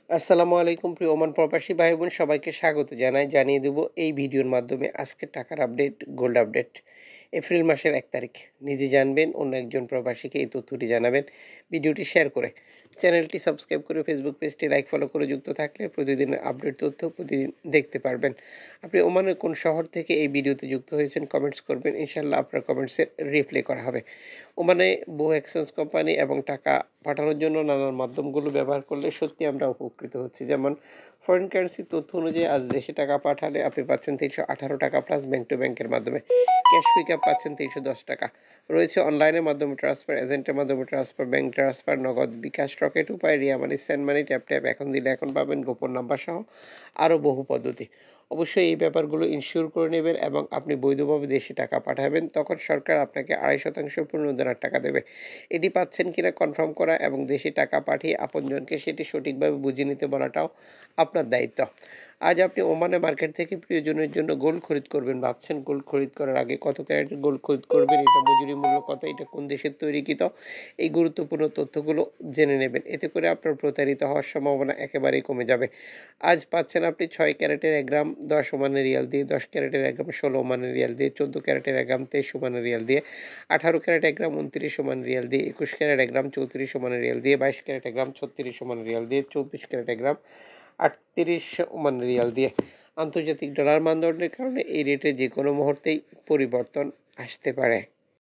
আসসালামু আলাইকুম প্রিয় ওমান প্রবাসী ভাই বোন সবাইকে স্বাগত জানিয়ে দেব এই ভিডিওর মাধ্যমে আজকের টাকার আপডেট, গোল্ড আপডেট। এপ্রিল মাসের 1 তারিখ। নিজে জানবেন, অন্য একজন প্রবাসীকে এই তথ্যটি জানাবেন ভিডিওটি শেয়ার করে। চ্যানেলটি সাবস্ক্রাইব করে ফেসবুক পেজটি লাইক ফলো করে যুক্ত থাকলে প্রতিদিনের আপডেট তথ্য প্রতিদিন দেখতে পারবেন। আপনি ওমানের কোন শহর থেকে এই ভিডিওতে যুক্ত হয়েছেন কমেন্টস করবেন, ইনশাআল্লাহ আপনার কমেন্টসের রিপ্লাই করা হবে। ওমানে বহু এক্সচেঞ্জ কোম্পানি এবং টাকা পাঠানোর জন্য নানান মাধ্যমগুলো ব্যবহার করলে সত্যি আমরা উপকৃত হচ্ছি। যেমন ফরেন কারেন্সির তথ্য অনুযায়ী আজ দেশে টাকা পাঠালে আপনি পাচ্ছেন ৩১৮ টাকা প্লাস ব্যাংক টু ব্যাংকের মাধ্যমে। ক্যাশ পিকআপ পাচ্ছেন ৩১০ টাকা। রয়েছে অনলাইনের মাধ্যমে ট্রান্সফার, এজেন্টের মাধ্যমে ট্রান্সফার, ব্যাংক ট্রান্সফার, নগদ, বিকাশ, রকেট উপায়, রিয়া মানি, সেন্ড মানি, ট্যাপ ট্যাপ, এখন দিলে এখন পাবেন, গোপন নাম্বার সহ আরও বহু পদ্ধতি। অবশ্যই এই ব্যাপারগুলো ইনশিওর করে নেবেন এবং আপনি বৈধভাবে দেশে টাকা পাঠাবেন, তখন সরকার আপনাকে ২.৫% পুনরুদ্ধারের টাকা দেবে। এটি পাচ্ছেন কিনা কনফার্ম করা এবং দেশে টাকা পাঠিয়ে আপনজনকে সেটি সঠিকভাবে বুঝে নিতে বলাটাও আপনার দায়িত্ব। আজ আপনি ওমানে মার্কেট থেকে প্রিয়জনের জন্য গোল্ড খরিদ করবেন ভাবছেন, গোল্ড খরিদ করার আগে কত ক্যারেটের গোল্ড খরিদ করবেন, এটা মজুরি মূল্য কত, এটা কোন দেশের তৈরিকৃত, এই গুরুত্বপূর্ণ তথ্যগুলো জেনে নেবেন। এতে করে আপনার প্রতারিত হওয়ার সম্ভাবনা একেবারেই কমে যাবে। আজ পাচ্ছেন আপনি ৬ ক্যারেটের ১ গ্রাম ১০ ওমানি রিয়াল দিয়ে, ১০ ক্যারেটের ১ গ্রাম ১৬ ওমানি রিয়াল দিয়ে, ১৪ ক্যারেটের ১ গ্রাম ২৩ ওমানি রিয়াল দিয়ে, ১৮ ক্যারেট ১ গ্রাম ২৯ ওমানি রিয়াল দিয়ে, ২১ ক্যারেট ১ গ্রাম ৩৪ ওমানি রিয়াল দিয়ে, ২২ ক্যারেট ১ গ্রাম ৩৬ ওমানি রিয়াল দিয়ে, ২৪ ক্যারেট ১ গ্রাম ৩৮ ওমানি রিয়াল দিয়ে। আন্তর্জাতিক ডলার মানদণ্ডের কারণে এই রেটে যে কোনো মুহূর্তেই পরিবর্তন আসতে পারে।